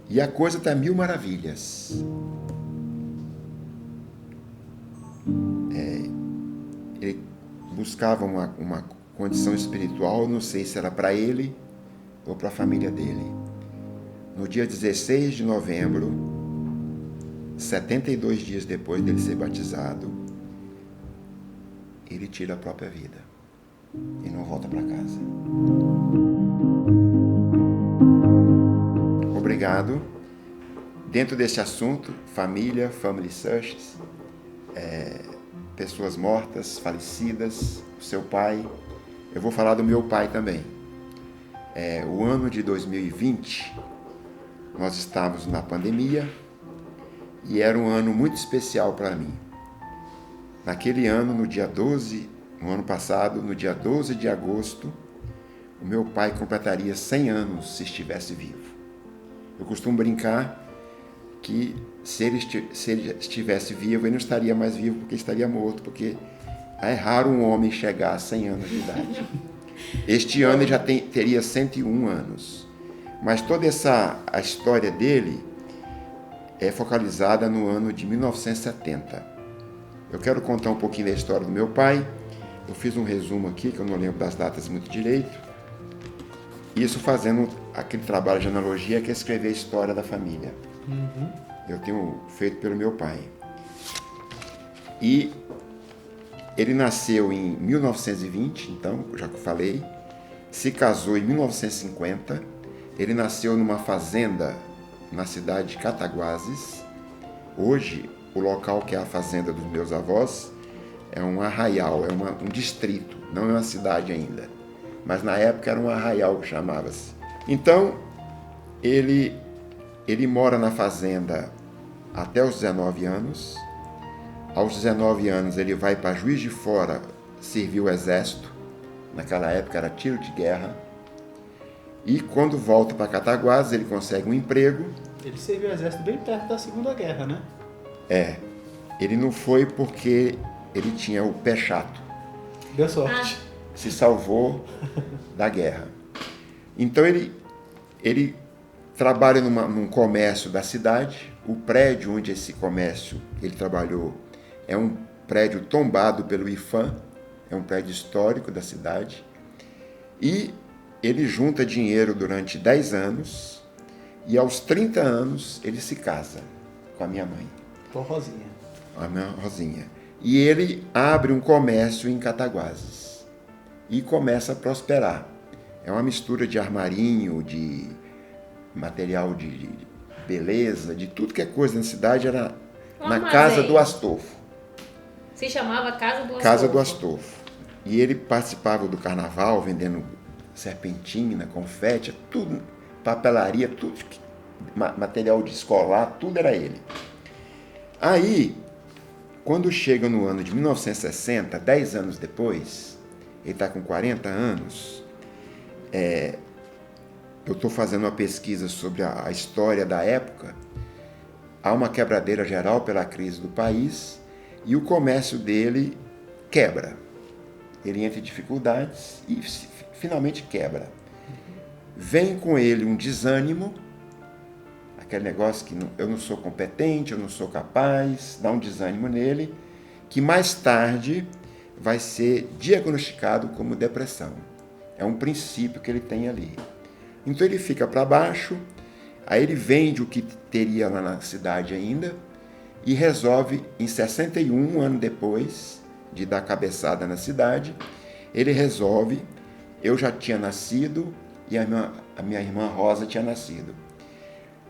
E a coisa está mil maravilhas. Ele buscava uma condição espiritual, não sei se era para ele ou para a família dele. No dia 16 de novembro, 72 dias depois dele ser batizado, ele tira a própria vida e não volta para casa. Obrigado. Dentro desse assunto, família, family searches, pessoas mortas, falecidas, o seu pai, eu vou falar do meu pai também. O ano de 2020, nós estávamos na pandemia e era um ano muito especial para mim. Naquele ano, no ano passado, no dia 12 de agosto, o meu pai completaria 100 anos se estivesse vivo. Eu costumo brincar que se ele estivesse vivo, ele não estaria mais vivo porque estaria morto, porque é raro um homem chegar a 100 anos de idade. Este ano ele já teria 101 anos. Mas toda a história dele é focalizada no ano de 1970. Eu quero contar um pouquinho da história do meu pai. Eu fiz um resumo aqui, que eu não lembro das datas muito direito. Isso fazendo aquele trabalho de analogia que é escrever a história da família. Eu tenho feito pelo meu pai. E ele nasceu em 1920, então, já que eu falei, se casou em 1950, ele nasceu numa fazenda na cidade de Cataguases. Hoje, o local que é a fazenda dos meus avós é um arraial, é um distrito, não é uma cidade ainda. Mas na época era um arraial que chamava-se. Então, ele mora na fazenda até os 19 anos. Aos 19 anos ele vai para Juiz de Fora servir o exército. Naquela época era tiro de guerra. E quando volta para Cataguases ele consegue um emprego. Ele serviu o exército bem perto da Segunda Guerra, né? Ele não foi porque ele tinha o pé chato. Deu sorte. Se salvou da guerra. Então ele trabalha num comércio da cidade. O prédio onde esse comércio ele trabalhou é um prédio tombado pelo IPHAN, é um prédio histórico da cidade. E ele junta dinheiro durante 10 anos e aos 30 anos ele se casa com a minha mãe. Com a Rosinha. A minha Rosinha. E ele abre um comércio em Cataguases e começa a prosperar. É uma mistura de armarinho, de material de beleza, de tudo que é coisa na cidade, era na Casa do Astolfo. Se chamava Casa do Astolfo. Casa do Astolfo. E ele participava do carnaval, vendendo serpentina, confete, tudo, papelaria, tudo, material de escolar, tudo era ele. Aí, quando chega no ano de 1960, 10 anos depois, ele está com 40 anos, eu estou fazendo uma pesquisa sobre a história da época. Há uma quebradeira geral pela crise do país e o comércio dele quebra. Ele entra em dificuldades e finalmente quebra. Vem com ele um desânimo, aquele negócio que eu não sou competente, eu não sou capaz, dá um desânimo nele, que mais tarde vai ser diagnosticado como depressão. É um princípio que ele tem ali. Então ele fica para baixo, aí ele vende o que teria lá na cidade ainda e resolve, em 61, um ano depois de dar cabeçada na cidade, ele resolve, eu já tinha nascido e a minha irmã Rosa tinha nascido.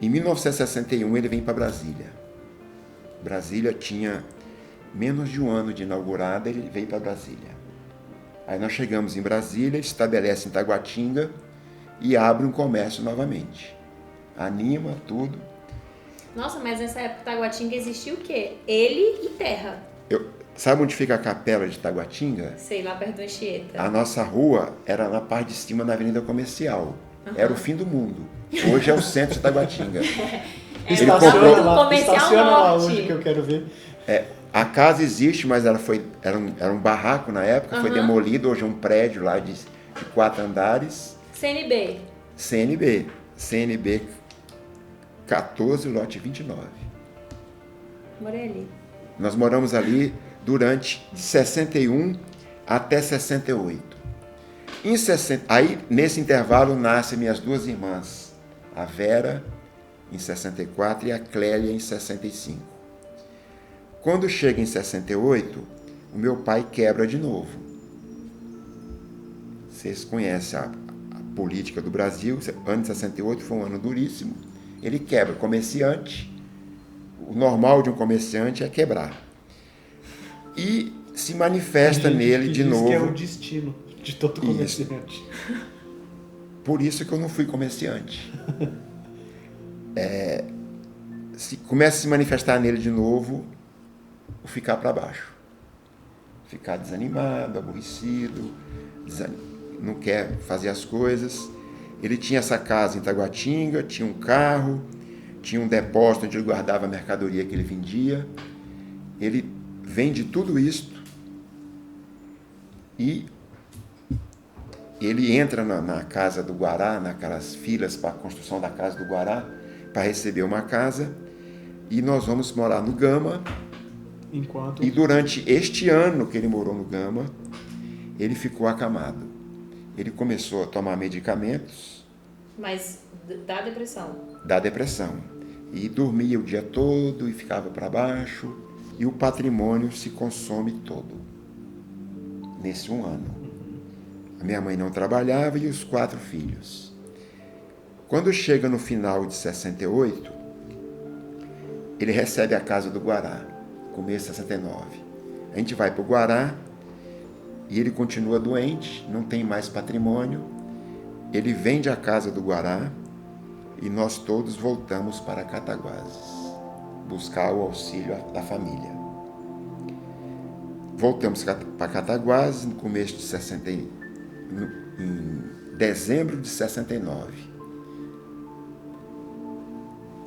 Em 1961 ele vem para Brasília. Brasília tinha menos de um ano de inaugurada, ele veio para Brasília. Aí nós chegamos em Brasília, estabelece em Taguatinga e abre um comércio novamente. Anima tudo. Nossa, mas nessa época Taguatinga existia o quê? Ele e terra. Sabe onde fica a capela de Taguatinga? Sei, lá perto do Anchieta. A nossa rua era na parte de cima da Avenida Comercial. Era o fim do mundo. Hoje é o centro de Taguatinga. Estaciona lá, Comercial estaciona lá Norte. hoje que eu quero ver. A casa existe, mas era um barraco na época, foi demolido, hoje é um prédio lá de 4 andares. CNB. CNB 14, lote 29. Morei ali. Nós moramos ali durante 61 até 68. Aí, nesse intervalo, nascem minhas duas irmãs, a Vera, em 64, e a Clélia, em 65. Quando chega em 68, o meu pai quebra de novo. Vocês conhecem a política do Brasil, ano de 68 foi um ano duríssimo. Ele quebra, comerciante. O normal de um comerciante é quebrar. E se manifesta nele de novo. Que é o destino de todo comerciante. Por isso que eu não fui comerciante. Começa a se manifestar nele de novo o ficar para baixo. Ficar desanimado, aborrecido, não quer fazer as coisas. Ele tinha essa casa em Taguatinga, tinha um carro, tinha um depósito onde ele guardava a mercadoria que ele vendia. Ele vende tudo isto e ele entra na casa do Guará, naquelas filas para a construção da casa do Guará, para receber uma casa, e nós vamos morar no Gama. E durante este ano que ele morou no Gama, ele ficou acamado. Ele começou a tomar medicamentos. Mas da depressão? Da depressão. E dormia o dia todo e ficava para baixo, e o patrimônio se consome todo nesse um ano. A minha mãe não trabalhava e os 4 filhos. Quando chega no final de 68, ele recebe a casa do Guará, começo de 69. A gente vai para o Guará e ele continua doente, não tem mais patrimônio. Ele vende a casa do Guará e nós todos voltamos para Cataguases, buscar o auxílio da família. Voltamos para Cataguases no começo de 69. Em dezembro de 69.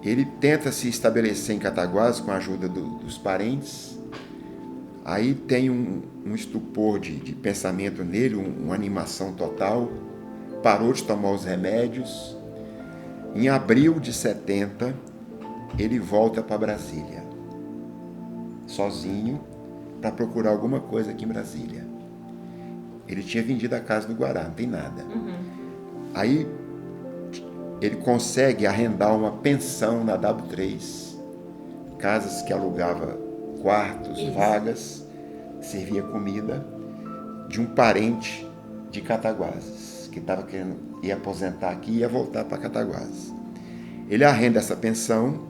Ele tenta se estabelecer em Cataguases com a ajuda dos parentes. Aí tem um estupor de pensamento nele, uma animação total. Parou de tomar os remédios. Em abril de 70, ele volta para Brasília, sozinho, para procurar alguma coisa aqui em Brasília. Ele tinha vendido a casa do Guará, não tem nada. Aí ele consegue arrendar uma pensão na W3, casas que alugava quartos, vagas, servia comida, de um parente de Cataguases, que estava querendo ir aposentar aqui e ia voltar para Cataguases. Ele arrenda essa pensão.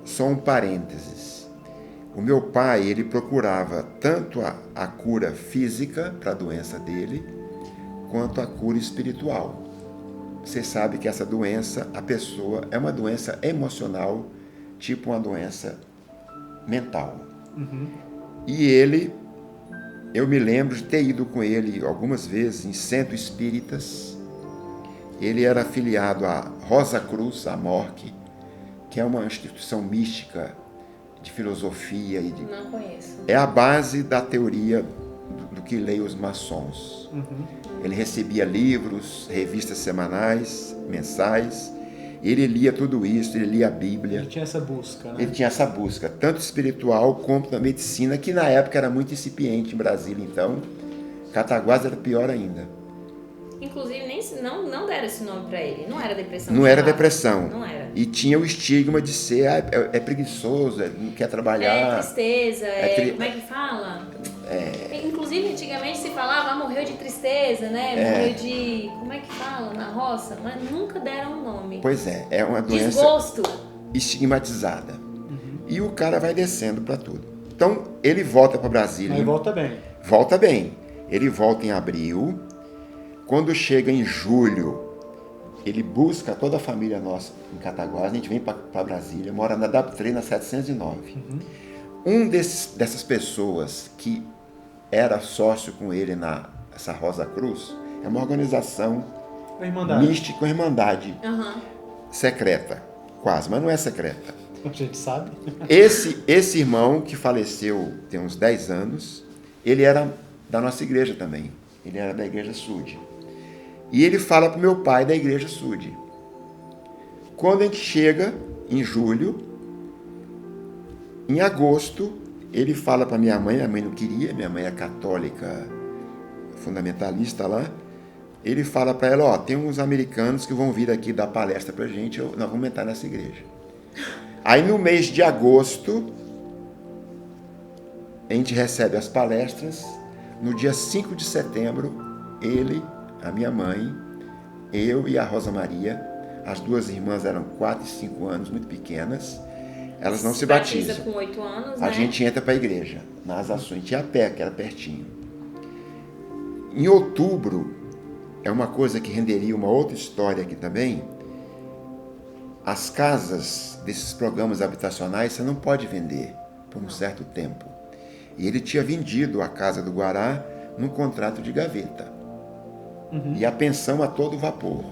Só um parênteses. O meu pai, ele procurava tanto a cura física para a doença dele, quanto a cura espiritual. Você sabe que essa doença, a pessoa, é uma doença emocional, tipo uma doença mental. E ele, eu me lembro de ter ido com ele algumas vezes em centros espíritas. Ele era afiliado à Rosa Cruz, a MORC, que é uma instituição mística de filosofia. Não conheço. É a base da teoria do que leem os maçons. Ele recebia livros, revistas semanais, mensais. Ele lia tudo isso, ele lia a Bíblia. Ele tinha essa busca, né? Ele tinha essa busca, tanto espiritual quanto da medicina, que na época era muito incipiente em Brasília. Então, Cataguases era pior ainda. Inclusive, não deram esse nome para ele. Não era depressão. Não era depressão. Não era. E tinha o estigma de ser é preguiçoso, não quer trabalhar. É tristeza, como é que fala? Inclusive, antigamente se falava, morreu de tristeza, né? Morreu de... Como é que fala? Na roça. Mas nunca deram um nome. Pois é uma doença... Desgosto. Estigmatizada. E o cara vai descendo para tudo. Então, ele volta para Brasília. Aí volta bem. Volta bem. Ele volta em abril. Quando chega em julho, ele busca toda a família nossa em Cataguases. A gente vem para Brasília, mora na W3, na 709. Dessas pessoas que era sócio com ele nessa Rosa Cruz, é uma organização mística, uma irmandade secreta, quase, mas não é secreta. A gente sabe. Esse irmão que faleceu tem uns 10 anos, ele era da nossa igreja também. Ele era da igreja Sud. E ele fala para o meu pai da igreja Sud. Quando a gente chega, em julho. Em agosto, ele fala para minha mãe não queria, minha mãe é católica, fundamentalista lá. Ele fala para ela, tem uns americanos que vão vir aqui dar palestra pra gente, nós vamos entrar nessa igreja. Aí no mês de agosto, a gente recebe as palestras. No dia 5 de setembro, ele, a minha mãe, eu e a Rosa Maria, as duas irmãs eram 4 e 5 anos, muito pequenas, elas não se batizam. Com 8 anos, A gente entra para a igreja, nas ações, tinha a pé, que era pertinho. Em outubro, é uma coisa que renderia uma outra história aqui também, as casas desses programas habitacionais você não pode vender por um certo tempo. E ele tinha vendido a casa do Guará num contrato de gaveta. E a pensão a todo vapor.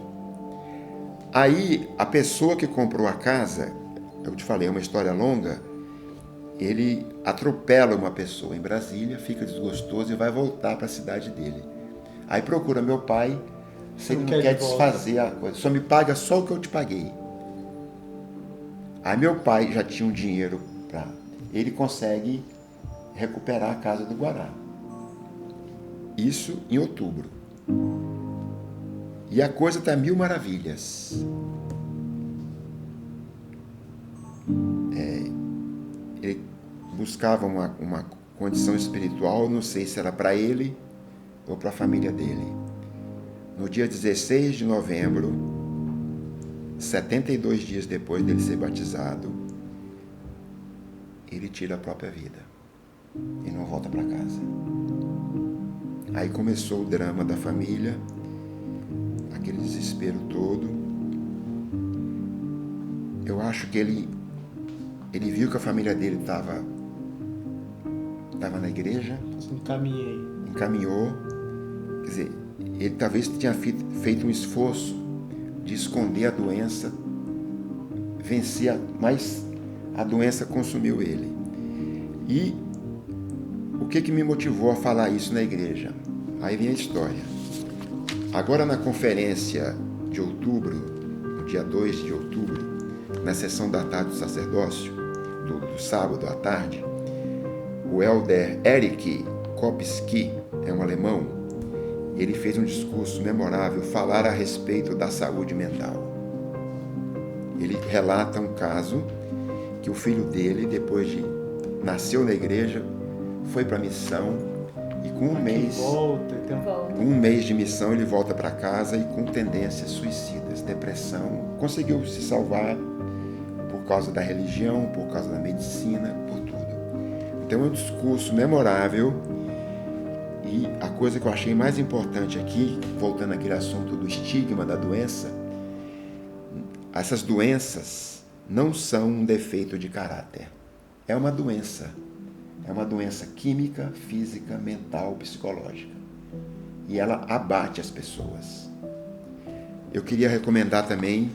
Aí, a pessoa que comprou a casa, eu te falei, é uma história longa, ele atropela uma pessoa em Brasília, fica desgostoso e vai voltar para a cidade dele. Aí procura meu pai, se ele não quer desfazer a coisa, só me paga só o que eu te paguei. Aí meu pai já tinha um dinheiro para... Ele consegue recuperar a casa do Guará. Isso em outubro. E a coisa está mil maravilhas. Ele buscava uma condição espiritual, não sei se era para ele ou para a família dele. No dia 16 de novembro, 72 dias depois dele ser batizado, ele tira a própria vida e não volta para casa. Aí começou o drama da família, aquele desespero todo. Eu acho que ele viu que a família dele estava na igreja. Encaminhou. Quer dizer, ele talvez tinha feito um esforço de esconder a doença, vencer, mas a doença consumiu ele. E o que me motivou a falar isso na igreja? Aí vem a história. Agora na conferência de outubro, no dia 2 de outubro, na sessão da tarde do sacerdócio, do sábado à tarde, o elder Eric Kopski, é um alemão, ele fez um discurso memorável, falar a respeito da saúde mental. Ele relata um caso que o filho dele, depois de nasceu na igreja, foi para a missão e com um mês de missão ele volta para casa e com tendências suicidas, depressão, conseguiu se salvar por causa da religião, por causa da medicina, por tudo. Então é um discurso memorável. E a coisa que eu achei mais importante aqui, voltando àquele assunto do estigma da doença, essas doenças não são um defeito de caráter. É uma doença. É uma doença química, física, mental, psicológica. E ela abate as pessoas. Eu queria recomendar também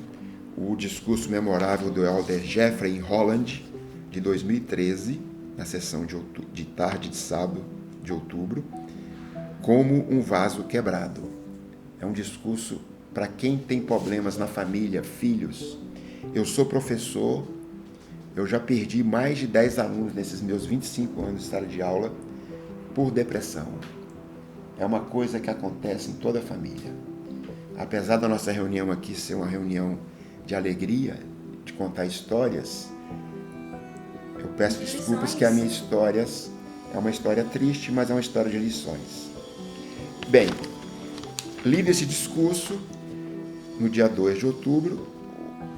o discurso memorável do elder Jeffrey Holland, de 2013, na sessão de tarde de sábado de outubro, como um vaso quebrado. É um discurso para quem tem problemas na família, filhos. Eu sou professor, eu já perdi mais de 10 alunos nesses meus 25 anos de sala de aula por depressão. É uma coisa que acontece em toda a família. Apesar da nossa reunião aqui ser uma reunião de alegria, de contar histórias, eu peço desculpas que a minha história é uma história triste, mas é uma história de lições. Bem, lido esse discurso, no dia 2 de outubro,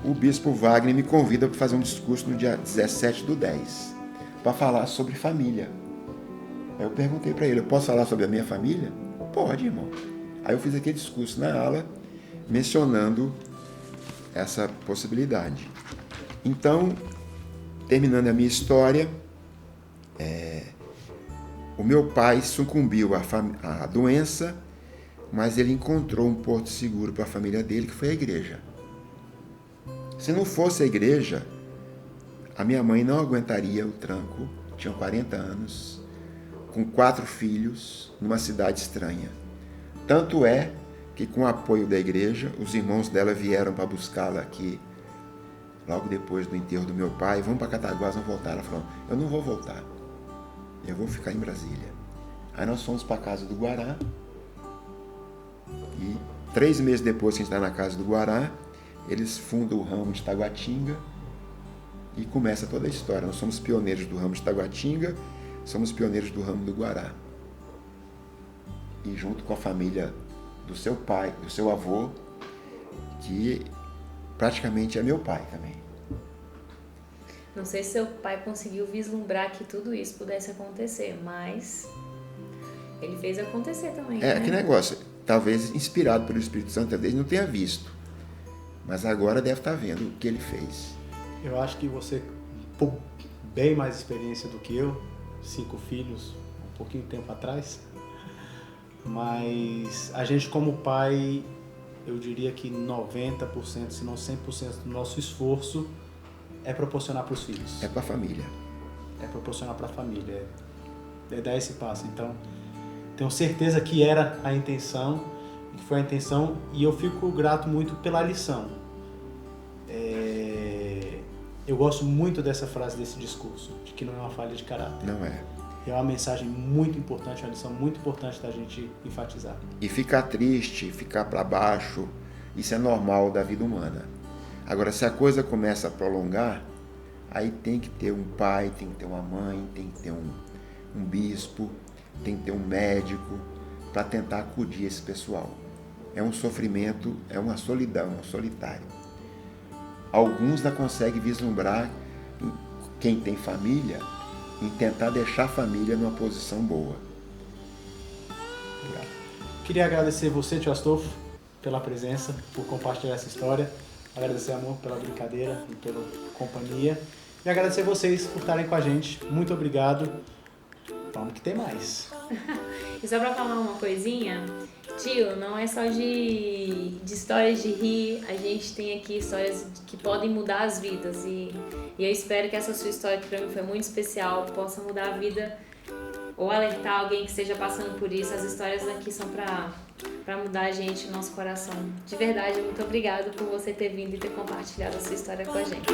o bispo Wagner me convida para fazer um discurso no dia 17/10, para falar sobre família. Aí eu perguntei para ele, eu posso falar sobre a minha família? Pode, irmão. Aí eu fiz aquele discurso na aula, mencionando essa possibilidade. Então, terminando a minha história, o meu pai sucumbiu à doença, mas ele encontrou um porto seguro para a família dele, que foi a igreja. Se não fosse a igreja, a minha mãe não aguentaria o tranco, tinha 40 anos, com 4 filhos, numa cidade estranha. Tanto é que, com o apoio da igreja, os irmãos dela vieram para buscá-la aqui logo depois do enterro do meu pai, vamos para Cataguás, vamos voltar. Ela falou, eu não vou voltar, eu vou ficar em Brasília. Aí nós fomos para a casa do Guará, e 3 meses depois que a gente está na casa do Guará, eles fundam o ramo de Taguatinga e começa toda a história. Nós somos pioneiros do ramo de Taguatinga, somos pioneiros do ramo do Guará. E junto com a família do seu pai, do seu avô, que praticamente é meu pai também. Não sei se seu pai conseguiu vislumbrar que tudo isso pudesse acontecer, mas ele fez acontecer também, né? Que negócio, talvez inspirado pelo Espírito Santo, talvez não tenha visto, mas agora deve estar vendo o que ele fez. Eu acho que você, bem mais experiência do que eu, 5 filhos, um pouquinho de tempo atrás, mas a gente como pai, eu diria que 90%, se não 100% do nosso esforço é proporcionar para os filhos. É para a família. É proporcionar para a família, é dar esse passo. Então, tenho certeza que era a intenção, que foi a intenção, e eu fico grato muito pela lição. Eu gosto muito dessa frase, desse discurso, de que não é uma falha de caráter. Não é. É uma mensagem muito importante, uma lição muito importante da gente enfatizar. E ficar triste, ficar para baixo, isso é normal da vida humana. Agora, se a coisa começa a prolongar, aí tem que ter um pai, tem que ter uma mãe, tem que ter um bispo, tem que ter um médico para tentar acudir esse pessoal. É um sofrimento, é uma solidão, um solitário. Alguns não conseguem vislumbrar quem tem família em tentar deixar a família numa posição boa. Obrigado. Queria agradecer você, tio Astolfo, pela presença, por compartilhar essa história. Agradecer, amor, pela brincadeira e pela companhia. E agradecer vocês por estarem com a gente. Muito obrigado. Vamos que tem mais. E só pra falar uma coisinha, tio, não é só de histórias de rir, a gente tem aqui histórias que podem mudar as vidas. E eu espero que essa sua história, que pra mim foi muito especial, possa mudar a vida ou alertar alguém que esteja passando por isso. As histórias aqui são pra mudar a gente, o nosso coração. De verdade, muito obrigado por você ter vindo e ter compartilhado a sua história com a gente.